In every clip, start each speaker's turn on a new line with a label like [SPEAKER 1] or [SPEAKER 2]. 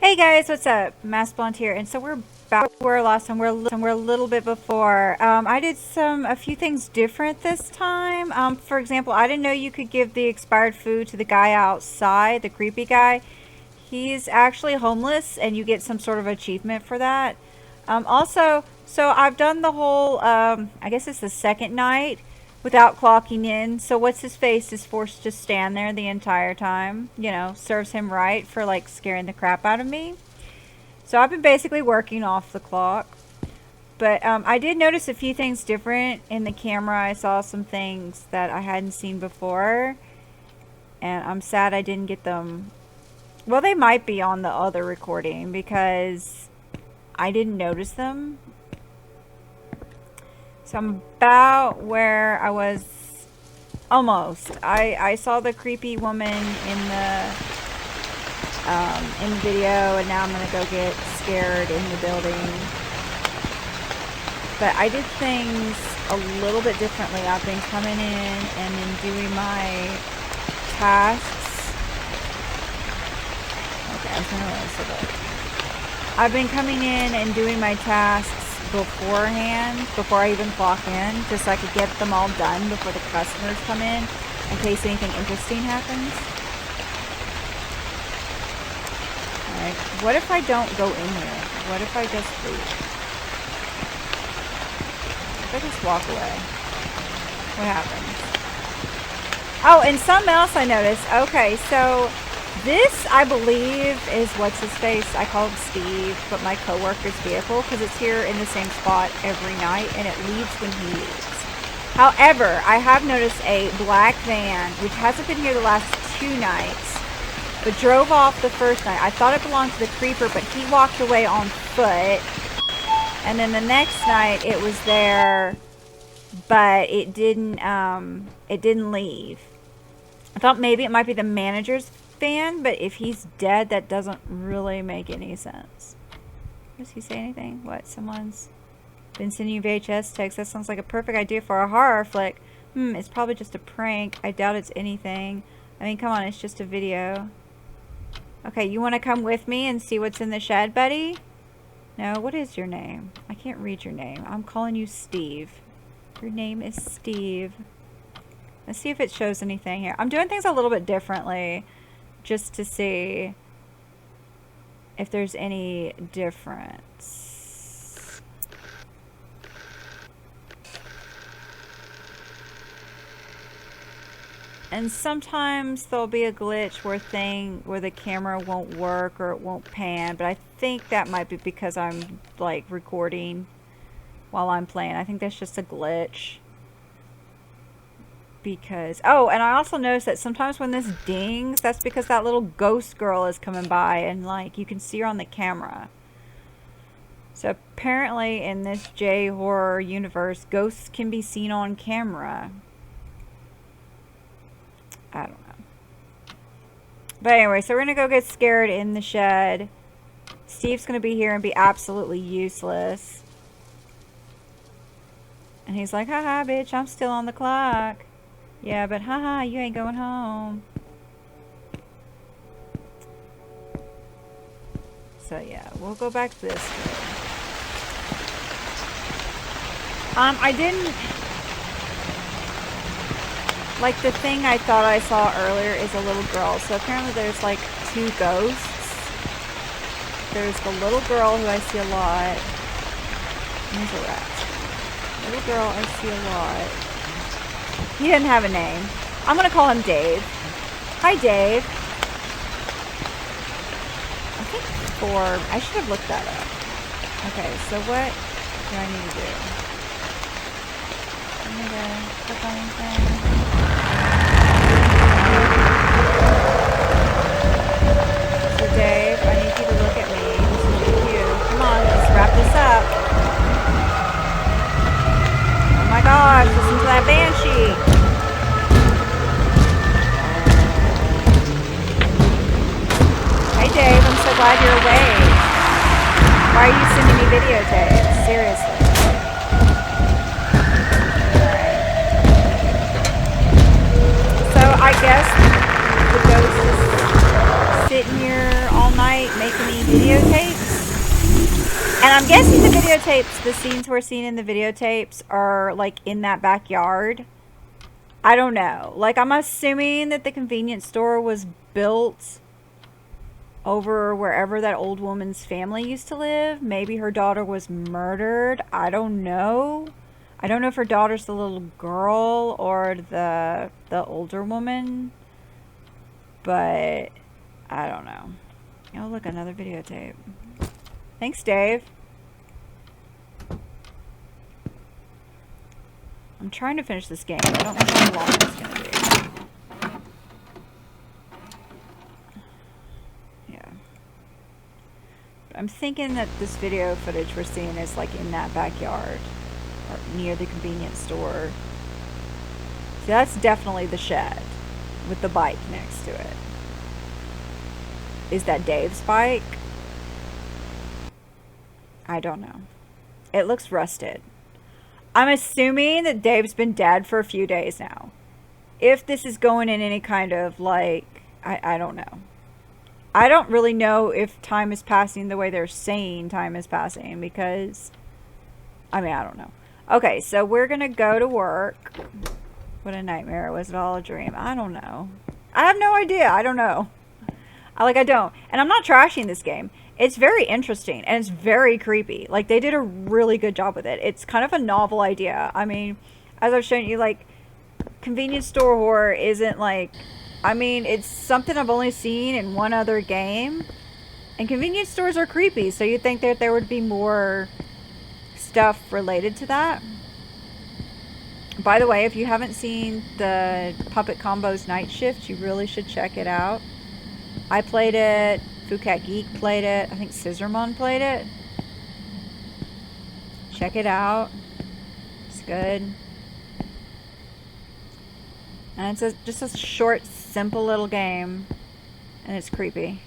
[SPEAKER 1] Hey guys, what's up? MasquedBlonde here, and so we're back where we were last time. We're a little bit before. I did a few things different this time. For example, I didn't know you could give the expired food to the guy outside, the creepy guy. He's actually homeless, and you get some sort of achievement for that. Also, so I've done the whole. I guess it's the second night without clocking in. So what's his face is forced to stand there the entire time. You know, serves him right for like scaring the crap out of me. So I've been basically working off the clock. But I did notice a few things different in the camera. I saw some things that I hadn't seen before. And I'm sad I didn't get them. Well, they might be on the other recording because I didn't notice them. So I'm about where I was, almost. I saw the creepy woman in the video, and now I'm gonna go get scared in the building. But I did things a little bit differently. I've been coming in and then doing my tasks. Okay, I was gonna listen to that. I've been coming in and doing my tasks beforehand, before I even clock in, just so I could get them all done before the customers come in case anything interesting happens. Alright, what if I don't go in here? What if I just leave? If I just walk away? What happens? Oh, and something else I noticed. Okay, so this, I believe, is what's-his-face. I call him Steve, but my coworker's vehicle, because it's here in the same spot every night, and it leaves when he leaves. However, I have noticed a black van, which hasn't been here the last 2 nights, but drove off the first night. I thought it belonged to the creeper, but he walked away on foot. And then the next night, it was there, but it didn't leave. I thought maybe it might be the manager's van, but if he's dead, that doesn't really make any sense. Does he say anything? What? Someone's been sending you VHS texts. That sounds like a perfect idea for a horror flick. It's probably just a prank. I doubt it's anything. I mean, come on, it's just a video. Okay, you want to come with me and see what's in the shed, buddy? No, what is your name? I can't read your name. I'm calling you Steve. Your name is Steve. Let's see if it shows anything here. I'm doing things a little bit differently, just to see if there's any difference. And sometimes there'll be a glitch where the camera won't work or it won't pan, but I think that might be because I'm like recording while I'm playing. I think that's just a glitch. Because, oh, and I also noticed that sometimes when this dings, that's because that little ghost girl is coming by, and like you can see her on the camera. So apparently in this J horror universe, ghosts can be seen on camera. I don't know. But anyway, so we're gonna go get scared in the shed. Steve's gonna be here and be absolutely useless. And he's like, haha, bitch, I'm still on the clock. Yeah, but haha, you ain't going home. So yeah, we'll go back this way. I didn't... Like, the thing I thought I saw earlier is a little girl. So apparently there's like 2 ghosts. There's the little girl who I see a lot. There's a rat. Little girl I see a lot. He didn't have a name. I'm gonna call him Dave. Hi, Dave. I think I should have looked that up. Okay, so what do I need to do? I need to click on anything. So Dave, I need you to look at me. This is you. Come on, let's wrap this up. Oh my gosh, listen to that banshee. Hey Dave, I'm so glad you're awake. Why are you sending me videotapes? Seriously. So I guess the ghost is sitting here all night making me I'm guessing the videotapes, the scenes we're seeing in the videotapes are like in that backyard. I don't know. Like, I'm assuming that the convenience store was built over wherever that old woman's family used to live. Maybe her daughter was murdered. I don't know. I don't know if her daughter's the little girl or the older woman. But I don't know. Oh, look, another videotape. Thanks, Dave. I'm trying to finish this game. I don't know how long it's going to be. Yeah. But I'm thinking that this video footage we're seeing is like in that backyard. Or near the convenience store. So that's definitely the shed. With the bike next to it. Is that Dave's bike? I don't know. It looks rusted. I'm assuming that Dave's been dead for a few days now. If this is going in any kind of like, I don't know. I don't really know if time is passing the way they're saying time is passing because, I mean, I don't know. Okay, so we're going to go to work. What a nightmare. Was it all a dream? I don't know. I have no idea. I don't know. I don't. And I'm not trashing this game. It's very interesting and it's very creepy. Like, they did a really good job with it. It's kind of a novel idea. I mean, as I've shown you, like, convenience store horror isn't like, I mean, it's something I've only seen in one other game. And convenience stores are creepy, so you'd think that there would be more stuff related to that. By the way, if you haven't seen the Puppet Combos Night Shift, you really should check it out. I played it. Phuket Geek played it. I think Scissormon played it. Check it out. It's good. And it's just a short, simple little game. And it's creepy.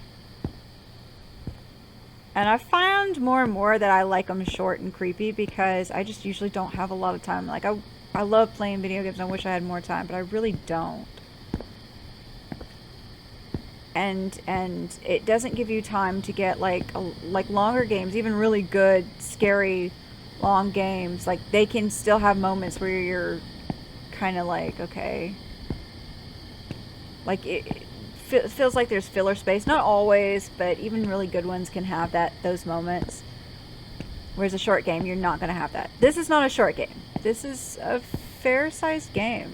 [SPEAKER 1] And I found more and more that I like them short and creepy because I just usually don't have a lot of time. Like, I love playing video games. I wish I had more time, but I really don't. And it doesn't give you time to get like longer games, even really good, scary, long games. Like, they can still have moments where you're kind of like, okay, like it feels like there's filler space. Not always, but even really good ones can have those moments. Whereas a short game, you're not going to have that. This is not a short game. This is a fair-sized game.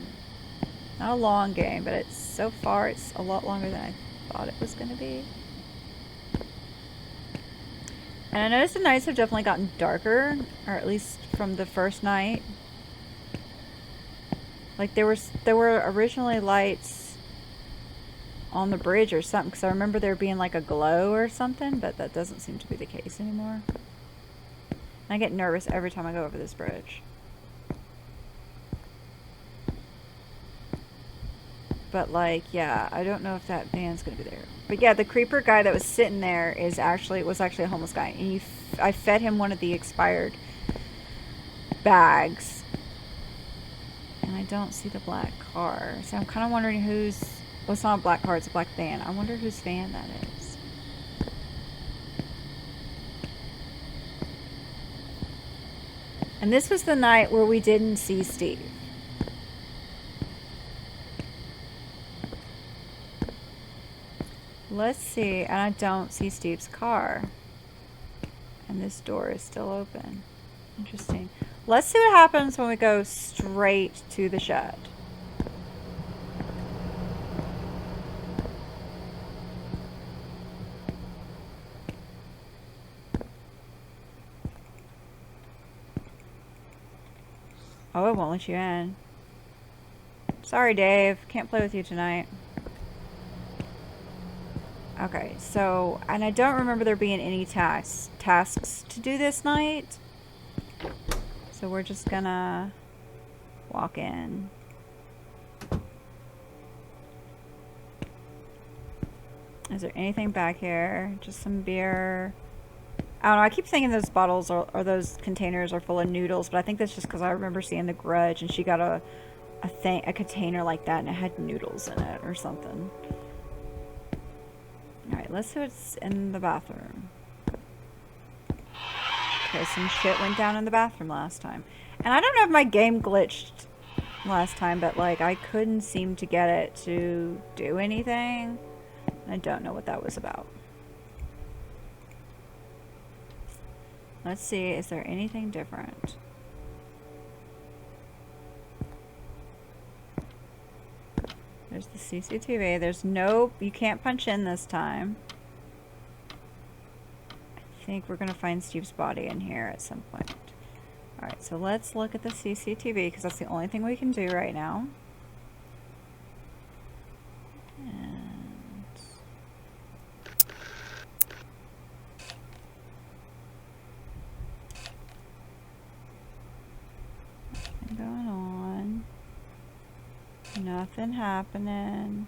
[SPEAKER 1] Not a long game, but so far it's a lot longer than I thought it was going to be. And I noticed the nights have definitely gotten darker, or at least from the first night. Like, there were originally lights on the bridge or something, because I remember there being like a glow or something, but that doesn't seem to be the case anymore. I get nervous every time I go over this bridge. But, like, yeah, I don't know if that van's gonna be there. But yeah, the creeper guy that was sitting there was actually a homeless guy. And I fed him one of the expired bags. And I don't see the black car. So I'm kind of wondering whose... Well, it's not a black car, it's a black van. I wonder whose van that is. And this was the night where we didn't see Steve. Let's see, and I don't see Steve's car. And this door is still open. Interesting. Let's see what happens when we go straight to the shed. Oh, it won't let you in. Sorry, Dave. Can't play with you tonight. Okay, so, and I don't remember there being any tasks to do this night. So we're just gonna walk in. Is there anything back here? Just some beer. I don't know, I keep thinking those bottles or those containers are full of noodles, but I think that's just because I remember seeing The Grudge and she got a container like that and it had noodles in it or something. Alright, let's see what's in the bathroom. because some shit went down in the bathroom last time. And I don't know if my game glitched last time, but like I couldn't seem to get it to do anything. I don't know what that was about. Let's see, is there anything different? There's the CCTV. There's no, you can't punch in this time. I think we're gonna find Steve's body in here at some point. Alright, so let's look at the CCTV because that's the only thing we can do right now. And nothing going on. Nothing happening.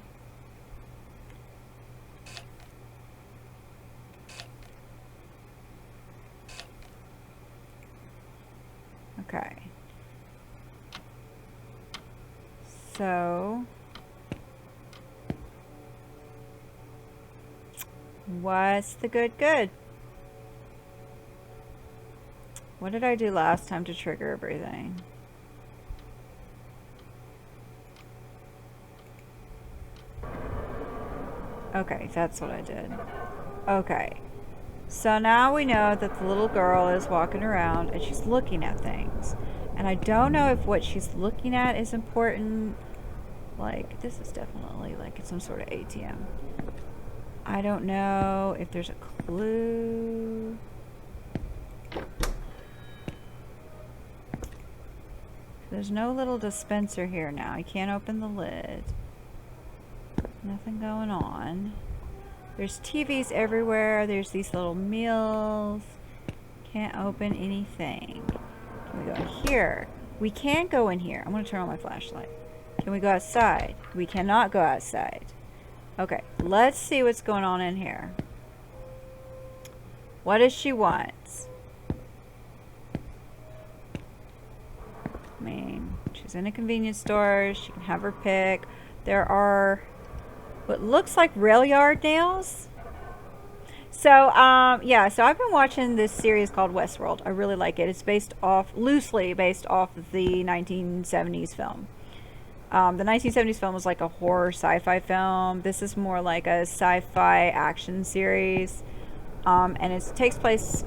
[SPEAKER 1] Okay. So, what's the good? What did I do last time to trigger everything? Okay, that's what I did. Okay. So now we know that the little girl is walking around and she's looking at things. And I don't know if what she's looking at is important. Like, this is definitely like some sort of ATM. I don't know if there's a clue. There's no little dispenser here now. You can't open the lid. Nothing going on. There's TVs everywhere. There's these little meals. Can't open anything. Can we go in here? We can't go in here. I'm going to turn on my flashlight. Can we go outside? We cannot go outside. Okay, let's see what's going on in here. What does she want? I mean, she's in a convenience store. She can have her pick. There are what looks like rail yard nails. So, yeah, so I've been watching this series called Westworld. I really like it. It's loosely based off of the 1970s film. The 1970s film was like a horror sci-fi film. This is more like a sci-fi action series. And it takes place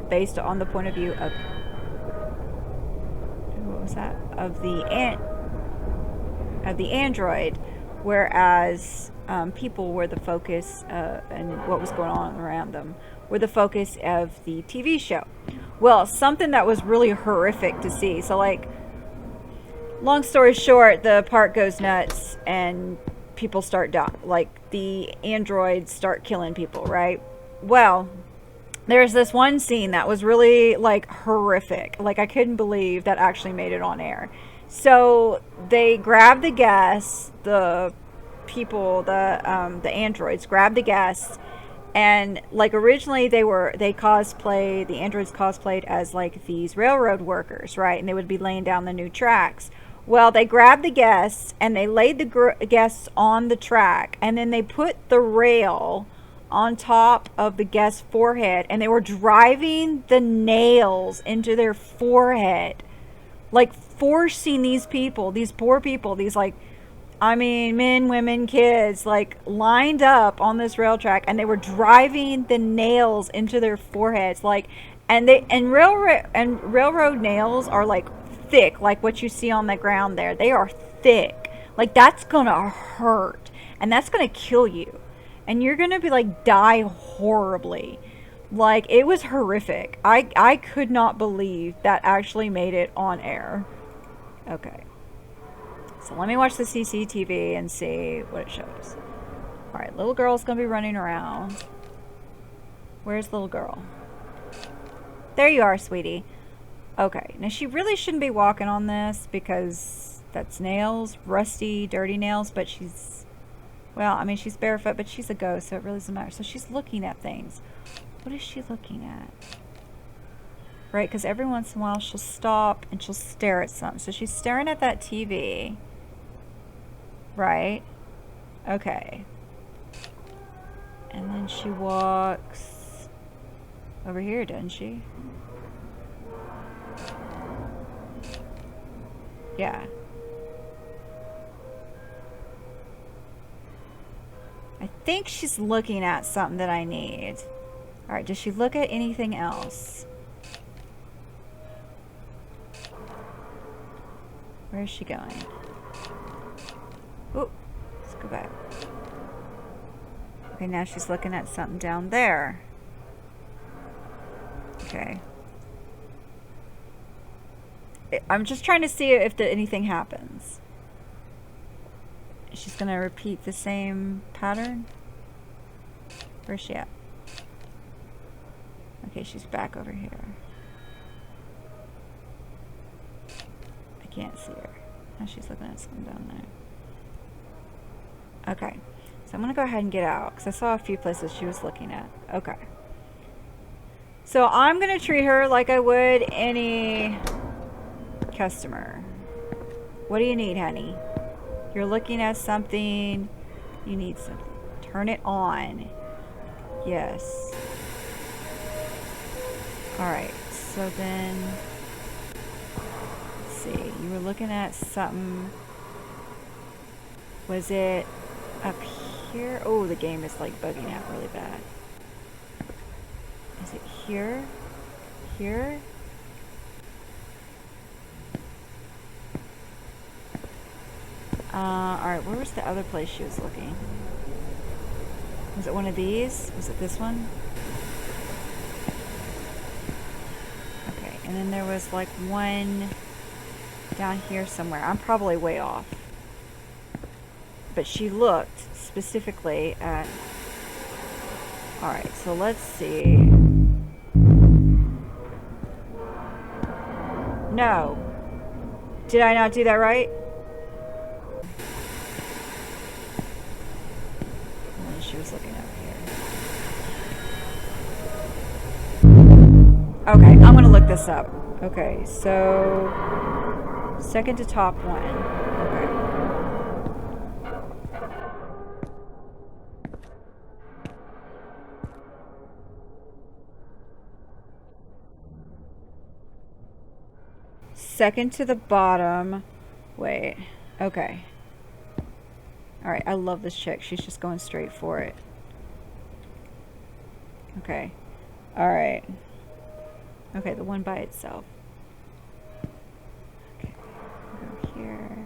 [SPEAKER 1] based on the point of view of, what was that? Of the android, whereas people were the focus, and what was going on around them were the focus of the TV show. Well, something that was really horrific to see. So, like, long story short, the park goes nuts and people start dying. Like, the androids start killing people, right? Well, there's this one scene that was really, like, horrific. Like, I couldn't believe that actually made it on air. So they grab the guests, the people, the androids grab the guests, and like originally the androids cosplayed as like these railroad workers, right? And they would be laying down the new tracks. Well, they grabbed the guests and they laid the guests on the track, and then they put the rail on top of the guest's forehead, and they were driving the nails into their forehead, like forcing these people, these poor people, these like, I mean, men, women, kids, like lined up on this rail track, and they were driving the nails into their foreheads, like, and railroad nails are like thick, like what you see on the ground there. They are thick. Like, that's gonna hurt, and that's gonna kill you, and you're gonna be like die horribly. Like, it was horrific. I could not believe that actually made it on air. Okay. So let me watch the CCTV and see what it shows. Alright, little girl's gonna be running around. Where's little girl? There you are, sweetie. Okay, now she really shouldn't be walking on this because that's nails, rusty, dirty nails, but she's, well, I mean, she's barefoot, but she's a ghost, so it really doesn't matter. So she's looking at things. What is she looking at? Right, because every once in a while she'll stop and she'll stare at something. So she's staring at that TV. Right? Okay. And then she walks over here, doesn't she? Yeah. I think she's looking at something that I need. Alright, does she look at anything else? Where is she going? Oh, let's go back. Okay, now she's looking at something down there. Okay. I'm just trying to see if anything happens. She's gonna repeat the same pattern. Where's she at? Okay, she's back over here. I can't see her. Now she's looking at something down there. Okay, so I'm gonna go ahead and get out because I saw a few places she was looking at. Okay. So I'm gonna treat her like I would any customer. What do you need, honey? You're looking at something. You need something. Turn it on. Yes. Alright, so then, let's see. You were looking at something. Was it up here? Oh, the game is like bugging out really bad. Is it here? Here? Alright, where was the other place she was looking? Was it one of these? Was it this one? Okay, and then there was like one down here somewhere. I'm probably way off. But she looked specifically at... Alright, so let's see. No. Did I not do that right? She was looking up here. Okay, I'm gonna look this up. Okay, so second to top one. Okay. Second to the bottom. Wait. Okay. Alright, I love this chick. She's just going straight for it. Okay. Alright. Okay, the one by itself. Okay. Go here.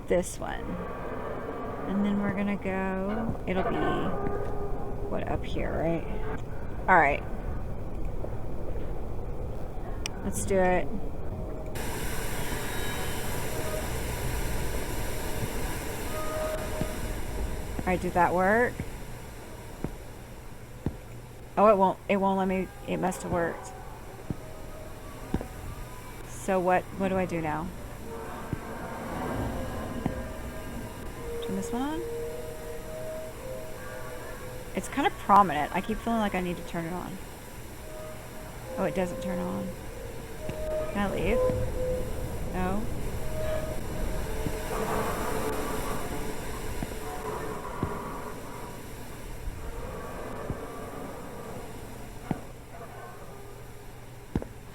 [SPEAKER 1] This one. And then we're gonna go... It'll be... What, up here, right? Alright. Let's do it. Alright, did that work? Oh, it won't let me, it must have worked. So what do I do now? Turn this one on? It's kind of prominent. I keep feeling like I need to turn it on. Oh, it doesn't turn on. Can I leave? No.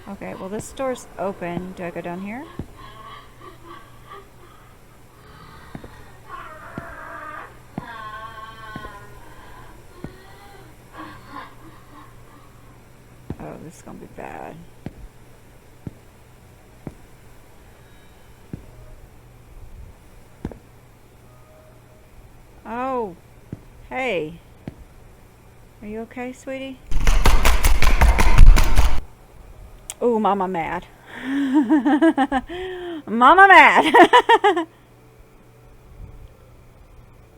[SPEAKER 1] Okay, well this door's open. Do I go down here? Oh, this is gonna be bad. Oh, hey. Are you okay, sweetie? Oh, mama mad. Mama mad.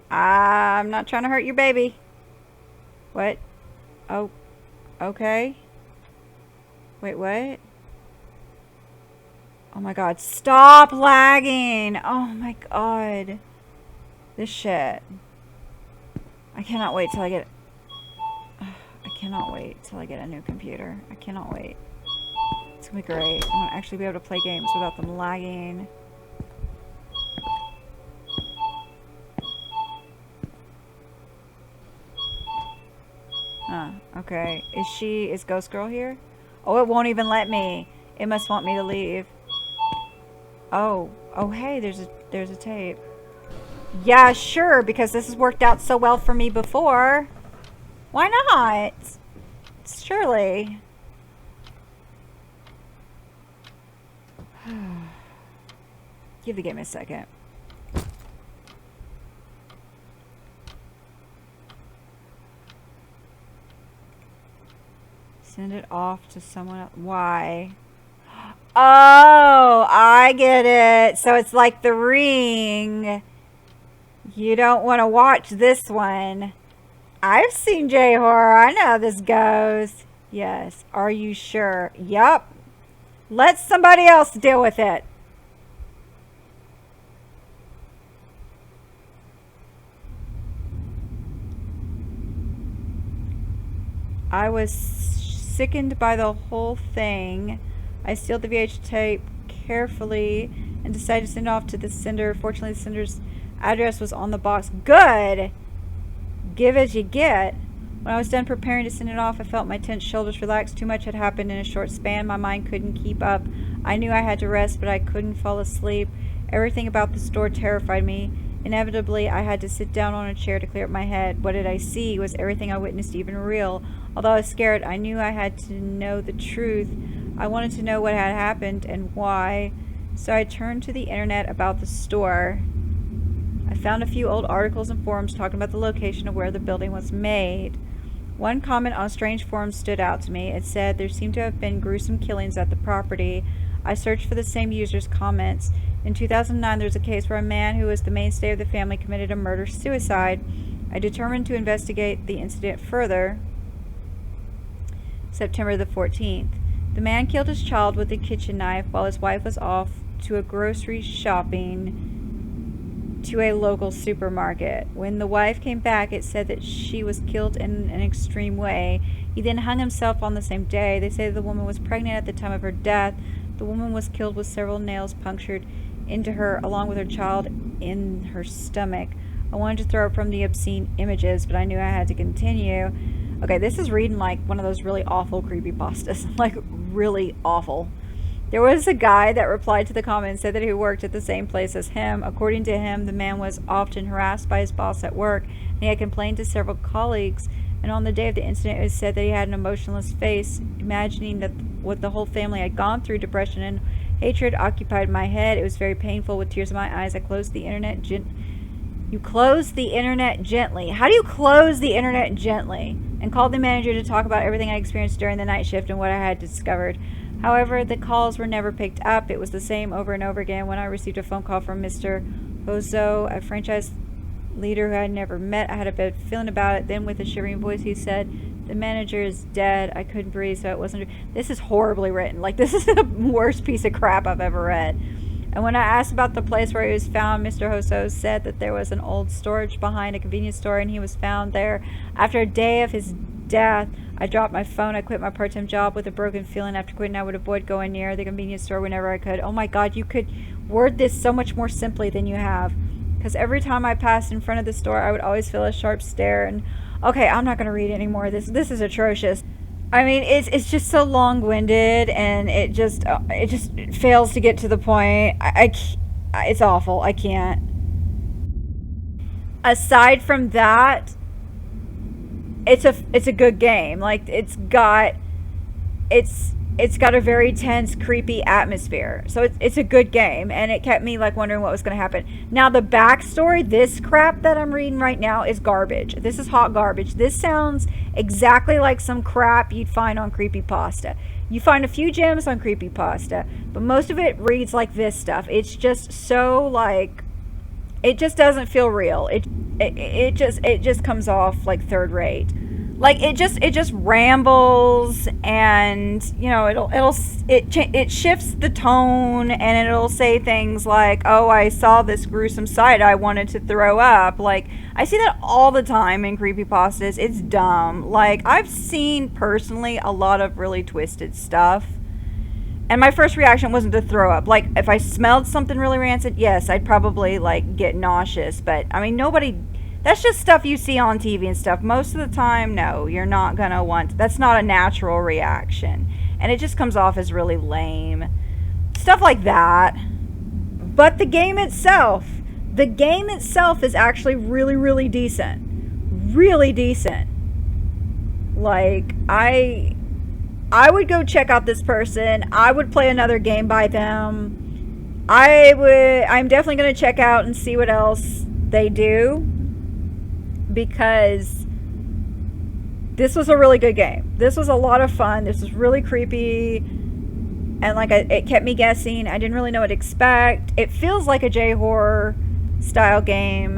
[SPEAKER 1] I'm not trying to hurt your baby. What? Oh, okay. Wait, what? Oh my god, stop lagging. Oh my god. This shit. I cannot wait till I get... I cannot wait till I get a new computer. I cannot wait. It's gonna be great. I'm gonna actually be able to play games without them lagging. Huh, okay. Is Ghost Girl here? Oh, it won't even let me. It must want me to leave. Oh, hey, there's a tape. Yeah, sure, because this has worked out so well for me before. Why not? Surely. Give the game a second. Send it off to someone else. Why? Oh, I get it. So it's like The Ring. You don't want to watch this one. I've seen J-horror. I know how this goes. Yes. Are you sure? Yup. Let somebody else deal with it. I was sickened by the whole thing. I sealed the VH tape carefully and decided to send it off to the sender. Fortunately, the sender's address was on the box. Good! Give as you get. When I was done preparing to send it off, I felt my tense shoulders relax. Too much had happened in a short span. My mind couldn't keep up. I knew I had to rest, but I couldn't fall asleep. Everything about the store terrified me. Inevitably, I had to sit down on a chair to clear up my head. What did I see? Was everything I witnessed even real? Although I was scared, I knew I had to know the truth. I wanted to know what had happened and why. So I turned to the internet about the store. I found a few old articles and forums talking about the location of where the building was made. One comment on strange forums stood out to me. It said there seemed to have been gruesome killings at the property. I searched for the same user's comments. In 2009, there was a case where a man who was the mainstay of the family committed a murder-suicide. I determined to investigate the incident further. September the 14th. The man killed his child with a kitchen knife while his wife was off to a grocery shopping to a local supermarket. When the wife came back, it said that she was killed in an extreme way. He then hung himself on the same day. They say the woman was pregnant at the time of her death. The woman was killed with several nails punctured into her, along with her child in her stomach. I wanted to throw it from the obscene images, but I knew I had to continue. Okay, this is reading like one of those really awful creepypastas. Like, really awful. There was a guy that replied to the comment and said that he worked at the same place as him. According to him, the man was often harassed by his boss at work, and he had complained to several colleagues. And on the day of the incident, it was said that he had an emotionless face. Imagining that what the whole family had gone through, depression and hatred occupied my head. It was very painful. With tears in my eyes, I closed the internet. You close the internet gently. How do you close the internet gently? And called the manager to talk about everything I experienced during the night shift and what I had discovered. However, the calls were never picked up. It was the same over and over again. When I received a phone call from Mr. Hozo, a franchise leader who I had never met, I had a bad feeling about it. Then with a shivering voice, he said, "The manager is dead." I couldn't breathe, so it wasn't... This is horribly written. Like, this is the worst piece of crap I've ever read. And when I asked about the place where he was found, Mr. Hoso said that there was an old storage behind a convenience store, and he was found there. After a day of his death, I dropped my phone. I quit my part-time job with a broken feeling. After quitting, I would avoid going near the convenience store whenever I could. Oh my God, you could word this so much more simply than you have. Because every time I passed in front of the store, I would always feel a sharp stare. And okay, I'm not going to read anymore. This is atrocious. I mean, it's just so long-winded, and it just fails to get to the point. It's awful. I can't. Aside from that, it's a good game. Like, it's got a very tense, creepy atmosphere. So it's a good game, and it kept me like wondering what was going to happen. Now the backstory, this crap that I'm reading right now, is garbage. This is hot garbage. This sounds exactly like some crap you'd find on creepypasta. You find a few gems on creepypasta, but most of it reads like this stuff. It's just so like, it just doesn't feel real. It just comes off like third rate. Like, it just rambles, and you know, it shifts the tone, and it'll say things like, "Oh, I saw this gruesome sight, I wanted to throw up." Like, I see that all the time in creepypastas. It's dumb. Like, I've seen personally a lot of really twisted stuff, and my first reaction wasn't to throw up. Like, if I smelled something really rancid, yes, I'd probably like get nauseous. But I mean, that's just stuff you see on TV and stuff. Most of the time, no, you're not gonna want... That's not a natural reaction. and it just comes off as really lame. Stuff like that. But the game itself is actually really, really decent. Really decent. Like, I would go check out this person. I would play another game by them. I'm definitely going to check out and see what else they do, because this was a really good game. This was a lot of fun. This was really creepy, and like it kept me guessing. I didn't really know what to expect. It feels like a J-horror style game.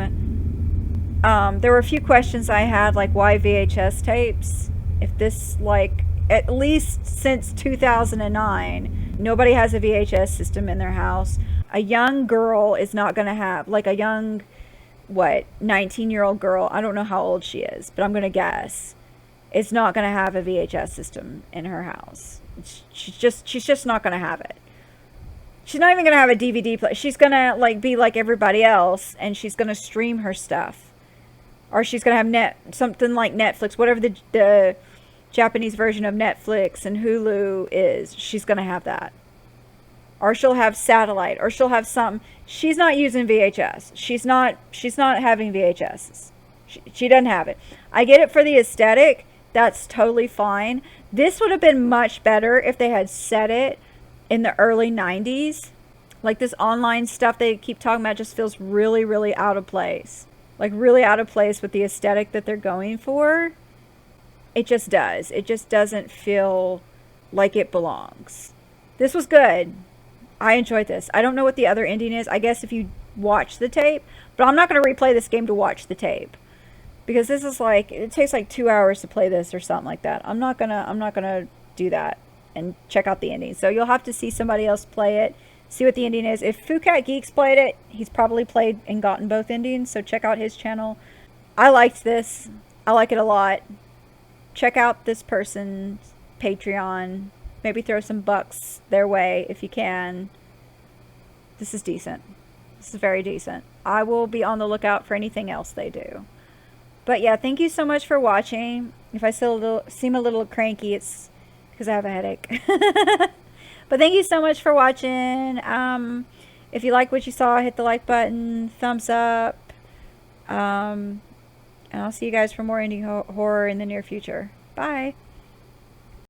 [SPEAKER 1] There were a few questions I had, like why VHS tapes? If this, like, at least since 2009, nobody has a VHS system in their house. A young girl is not going to have, like a young, 19-year-old girl, I don't know how old she is, but I'm going to guess, is not going to have a VHS system in her house. She's just not going to have it. She's not even going to have a DVD player. She's going to, like, be like everybody else, and she's going to stream her stuff. Or she's going to have something like Netflix, whatever the Japanese version of Netflix and Hulu is. She's going to have that. Or she'll have satellite, or she'll have something. She's not using VHS. She's not having VHS. She doesn't have it. I get it for the aesthetic. That's totally fine. This would have been much better if they had set it in the early 90s. Like, this online stuff they keep talking about just feels really, really out of place. Like, really out of place with the aesthetic that they're going for. It just does. It just doesn't feel like it belongs. This was good. I enjoyed this. I don't know what the other ending is. I guess if you watch the tape. But I'm not going to replay this game to watch the tape. Because this is like, it takes like 2 hours to play this or something like that. I'm not gonna do that and check out the ending. So you'll have to see somebody else play it. See what the ending is. If Fucat Geeks played it, he's probably played and gotten both endings. So check out his channel. I liked this. I like it a lot. Check out this person's Patreon. Maybe throw some bucks their way if you can. This is decent. This is very decent. I will be on the lookout for anything else they do. But yeah, thank you so much for watching. If I seem a little cranky, it's because I have a headache. But thank you so much for watching. If you like what you saw, hit the like button, thumbs up. And I'll see you guys for more indie horror in the near future. Bye.